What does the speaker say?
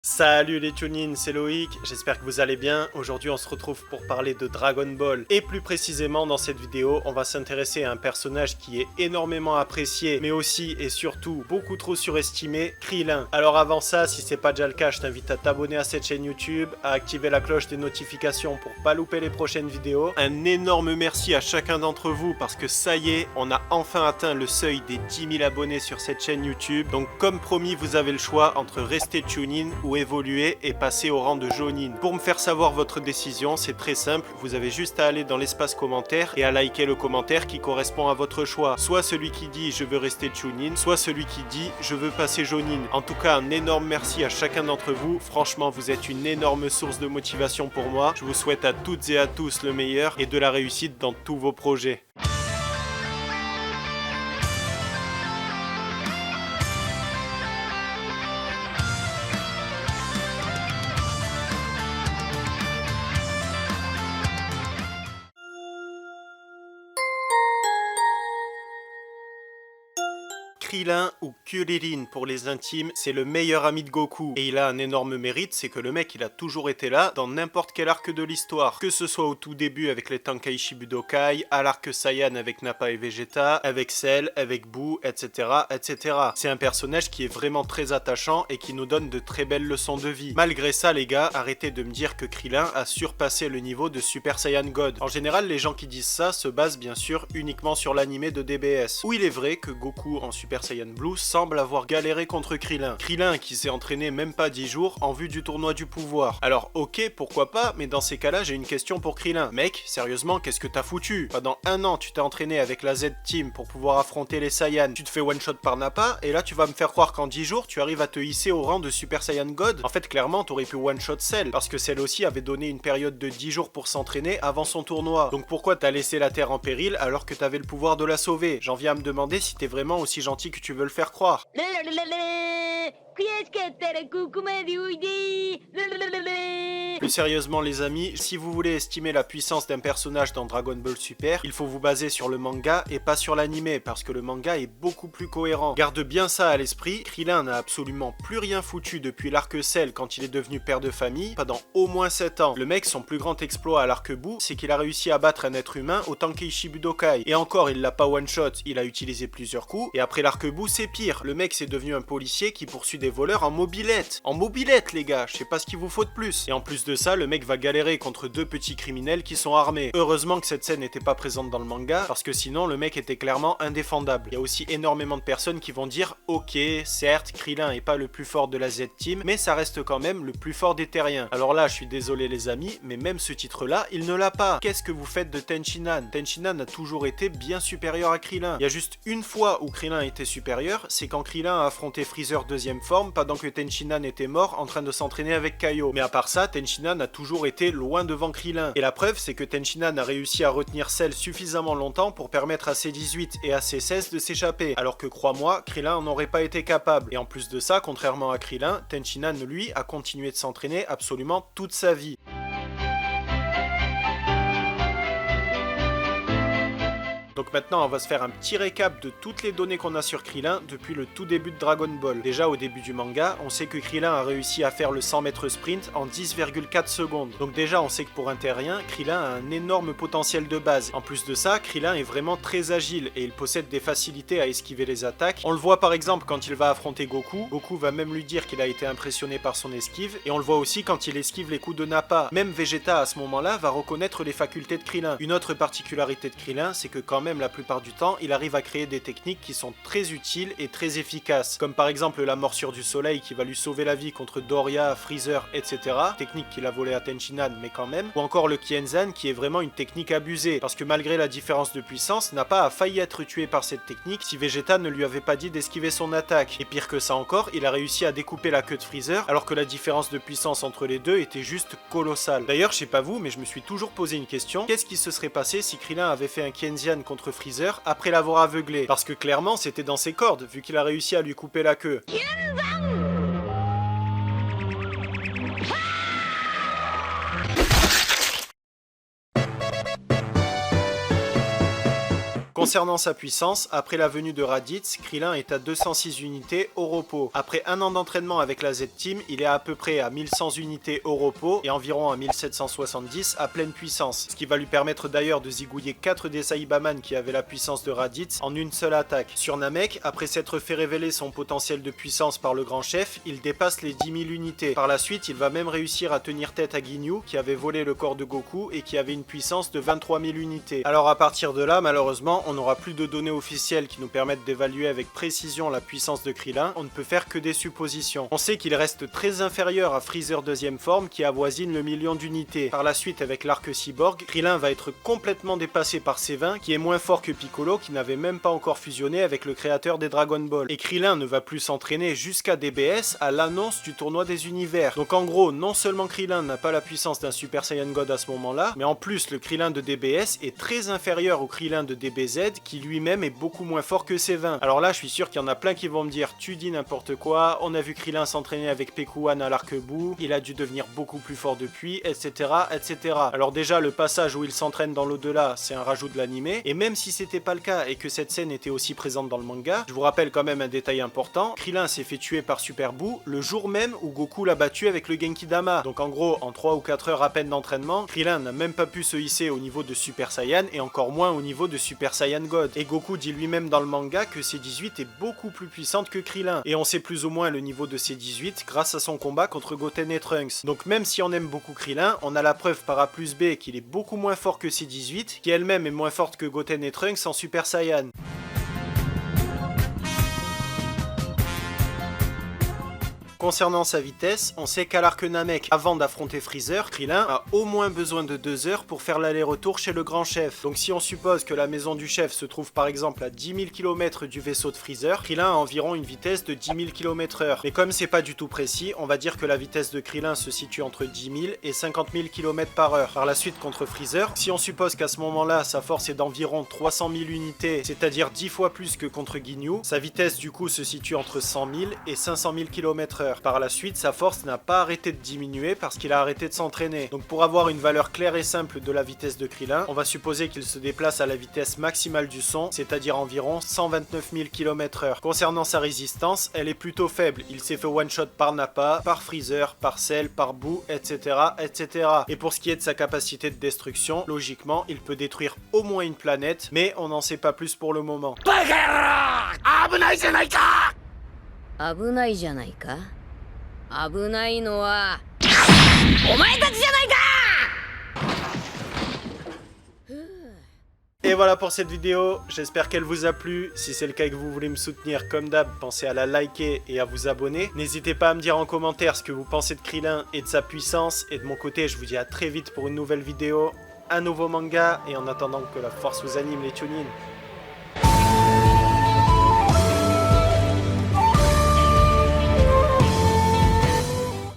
Salut les tunines, c'est Loïc, j'espère que vous allez bien. Aujourd'hui on se retrouve pour parler de Dragon Ball. Et plus précisément dans cette vidéo, on va s'intéresser à un personnage qui est énormément apprécié, mais aussi et surtout beaucoup trop surestimé, Krillin. Alors avant ça, si c'est pas déjà le cas, je t'invite à t'abonner à cette chaîne YouTube, à activer la cloche des notifications pour pas louper les prochaines vidéos. Un énorme merci à chacun d'entre vous parce que ça y est, on a enfin atteint le seuil des 10 000 abonnés sur cette chaîne YouTube. Donc comme promis, vous avez le choix entre rester tune-in ou évoluer et passer au rang de Jonin. Pour me faire savoir votre décision, c'est très simple, vous avez juste à aller dans l'espace commentaire et à liker le commentaire qui correspond à votre choix. Soit celui qui dit je veux rester tune-in, soit celui qui dit je veux passer Jonin. En tout cas, un énorme merci à chacun d'entre vous. Franchement, vous êtes une énorme source de motivation pour moi. Je vous souhaite à toutes et à tous le meilleur et de la réussite dans tous vos projets. Krillin ou Kuririn pour les intimes, c'est le meilleur ami de Goku. Et il a un énorme mérite, c'est que le mec il a toujours été là dans n'importe quel arc de l'histoire. Que ce soit au tout début avec les Tenkaichi Budokai, à l'arc Saiyan avec Nappa et Vegeta, avec Cell, avec Boo, etc. etc. C'est un personnage qui est vraiment très attachant et qui nous donne de très belles leçons de vie. Malgré ça les gars, arrêtez de me dire que Krillin a surpassé le niveau de Super Saiyan God. En général les gens qui disent ça se basent bien sûr uniquement sur l'animé de DBS, où il est vrai que Goku en Super Saiyan Blue semble avoir galéré contre Krillin. Krillin qui s'est entraîné même pas 10 jours en vue du tournoi du pouvoir. Alors ok, pourquoi pas, mais dans ces cas-là, j'ai une question pour Krillin. Mec, sérieusement, qu'est-ce que t'as foutu? Pendant un an, tu t'es entraîné avec la Z-Team pour pouvoir affronter les Saiyans. Tu te fais one-shot par Nappa, et là tu vas me faire croire qu'en 10 jours, tu arrives à te hisser au rang de Super Saiyan God? En fait, clairement, t'aurais pu one-shot Cell, parce que Cell aussi avait donné une période de 10 jours pour s'entraîner avant son tournoi. Donc pourquoi t'as laissé la Terre en péril alors que t'avais le pouvoir de la sauver? J'en viens à me demander si t'es vraiment aussi gentil que tu veux le faire croire. Plus sérieusement les amis, si vous voulez estimer la puissance d'un personnage dans Dragon Ball Super, il faut vous baser sur le manga et pas sur l'anime, parce que le manga est beaucoup plus cohérent. Garde bien ça à l'esprit, Krillin n'a absolument plus rien foutu depuis l'arc Cell quand il est devenu père de famille, pendant au moins 7 ans. Le mec, son plus grand exploit à l'arc Boo, c'est qu'il a réussi à battre un être humain au Tenkaichi Budokai. Et encore, il l'a pas one shot, il a utilisé plusieurs coups, et après l'arc Boo, c'est pire. Le mec, c'est devenu un policier qui poursuit des voleurs en mobilette. En mobilette les gars, je sais pas ce qu'il vous faut de plus. Et en plus de ça, le mec va galérer contre deux petits criminels qui sont armés. Heureusement que cette scène n'était pas présente dans le manga, parce que sinon le mec était clairement indéfendable. Il y a aussi énormément de personnes qui vont dire ok, certes, Krillin est pas le plus fort de la Z-Team, mais ça reste quand même le plus fort des terriens. Alors là, je suis désolé les amis, mais même ce titre-là, il ne l'a pas. Qu'est-ce que vous faites de Tenshinhan? Tenshinhan a toujours été bien supérieur à Krillin. Il y a juste une fois où Krillin était supérieur, c'est quand Krillin a affronté Freezer deuxième forme, pendant que Tenshinhan était mort en train de s'entraîner avec Kaio. Mais à part ça, Tenshinhan a toujours été loin devant Krillin. Et la preuve, c'est que Tenshinhan a réussi à retenir Cell suffisamment longtemps pour permettre à C18 et à C16 de s'échapper. Alors que crois-moi, Krillin n'en aurait pas été capable. Et en plus de ça, contrairement à Krillin, Tenshinhan, lui, a continué de s'entraîner absolument toute sa vie. Donc maintenant on va se faire un petit récap de toutes les données qu'on a sur Krillin depuis le tout début de Dragon Ball. Déjà au début du manga, on sait que Krillin a réussi à faire le 100 mètres sprint en 10,4 secondes. Donc déjà on sait que pour un terrien, Krillin a un énorme potentiel de base. En plus de ça, Krillin est vraiment très agile et il possède des facilités à esquiver les attaques. On le voit par exemple quand il va affronter Goku. Goku va même lui dire qu'il a été impressionné par son esquive, et on le voit aussi quand il esquive les coups de Nappa. Même Vegeta à ce moment-là va reconnaître les facultés de Krillin. Une autre particularité de Krillin, c'est que quand même la plupart du temps, il arrive à créer des techniques qui sont très utiles et très efficaces, comme par exemple la morsure du soleil qui va lui sauver la vie contre Doria, Freezer, etc. Technique qu'il a volée à Tenshinhan, mais quand même. Ou encore le Kienzan qui est vraiment une technique abusée, parce que malgré la différence de puissance, Nappa a failli être tué par cette technique si Vegeta ne lui avait pas dit d'esquiver son attaque. Et pire que ça encore, il a réussi à découper la queue de Freezer, alors que la différence de puissance entre les deux était juste colossale. D'ailleurs, je sais pas vous, mais je me suis toujours posé une question, qu'est-ce qui se serait passé si Krillin avait fait un Kienzan contre Freezer après l'avoir aveuglé? Parce que clairement c'était dans ses cordes vu qu'il a réussi à lui couper la queue. Concernant sa puissance, après la venue de Raditz, Krillin est à 206 unités au repos. Après un an d'entraînement avec la Z-Team, il est à peu près à 1100 unités au repos et environ à 1770 à pleine puissance. Ce qui va lui permettre d'ailleurs de zigouiller 4 des Saibaman qui avaient la puissance de Raditz en une seule attaque. Sur Namek, après s'être fait révéler son potentiel de puissance par le grand chef, il dépasse les 10 000 unités. Par la suite, il va même réussir à tenir tête à Ginyu qui avait volé le corps de Goku et qui avait une puissance de 23 000 unités. Alors à partir de là, malheureusement, on n'aura plus de données officielles qui nous permettent d'évaluer avec précision la puissance de Krillin, on ne peut faire que des suppositions. On sait qu'il reste très inférieur à Freezer deuxième forme qui avoisine le million d'unités. Par la suite, avec l'arc cyborg, Krillin va être complètement dépassé par C20 qui est moins fort que Piccolo qui n'avait même pas encore fusionné avec le créateur des Dragon Ball. Et Krillin ne va plus s'entraîner jusqu'à DBS à l'annonce du tournoi des univers. Donc en gros, non seulement Krillin n'a pas la puissance d'un Super Saiyan God à ce moment-là, mais en plus le Krillin de DBS est très inférieur au Krillin de DBZ qui lui-même est beaucoup moins fort que C20. Alors là, je suis sûr qu'il y en a plein qui vont me dire tu dis n'importe quoi, on a vu Krillin s'entraîner avec Pekuan à l'arc-bout, il a dû devenir beaucoup plus fort depuis, etc. etc. Alors déjà, le passage où il s'entraîne dans l'au-delà, c'est un rajout de l'animé, et même si c'était pas le cas et que cette scène était aussi présente dans le manga, je vous rappelle quand même un détail important, Krillin s'est fait tuer par Super Buu le jour même où Goku l'a battu avec le Genki-Dama. Donc en gros, en 3 ou 4 heures à peine d'entraînement, Krillin n'a même pas pu se hisser au niveau de Super Saiyan et encore moins au niveau de Super Saiyan God. Et Goku dit lui-même dans le manga que C18 est beaucoup plus puissante que Krillin. Et on sait plus ou moins le niveau de C18 grâce à son combat contre Goten et Trunks. Donc même si on aime beaucoup Krillin, on a la preuve par A plus B qu'il est beaucoup moins fort que C18, qui elle-même est moins forte que Goten et Trunks en Super Saiyan. Concernant sa vitesse, on sait qu'à l'arc Namek, avant d'affronter Freezer, Krillin a au moins besoin de 2 heures pour faire l'aller-retour chez le grand chef. Donc si on suppose que la maison du chef se trouve par exemple à 10 000 km du vaisseau de Freezer, Krillin a environ une vitesse de 10 000 km/h. Mais comme c'est pas du tout précis, on va dire que la vitesse de Krillin se situe entre 10 000 et 50 000 km/h. Par la suite contre Freezer, si on suppose qu'à ce moment-là, sa force est d'environ 300 000 unités, c'est-à-dire 10 fois plus que contre Ginyu, sa vitesse du coup se situe entre 100 000 et 500 000 km/h. Par la suite, sa force n'a pas arrêté de diminuer parce qu'il a arrêté de s'entraîner. Donc pour avoir une valeur claire et simple de la vitesse de Krillin, on va supposer qu'il se déplace à la vitesse maximale du son, c'est-à-dire environ 129 000 km/h. Concernant sa résistance, elle est plutôt faible. Il s'est fait one-shot par Nappa, par Freezer, par Cell, par Buu, etc., etc. Et pour ce qui est de sa capacité de destruction, logiquement, il peut détruire au moins une planète, mais on n'en sait pas plus pour le moment. 危ないのはお前たちじゃないか。 Et voilà pour cette vidéo, j'espère qu'elle vous a plu. Si c'est le cas et que vous voulez me soutenir comme d'hab, pensez à la liker et à vous abonner. N'hésitez pas à me dire en commentaire ce que vous pensez de Krillin et de sa puissance. Et de mon côté, je vous dis à très vite pour une nouvelle vidéo, un nouveau manga. Et en attendant que la force vous anime les tune-in.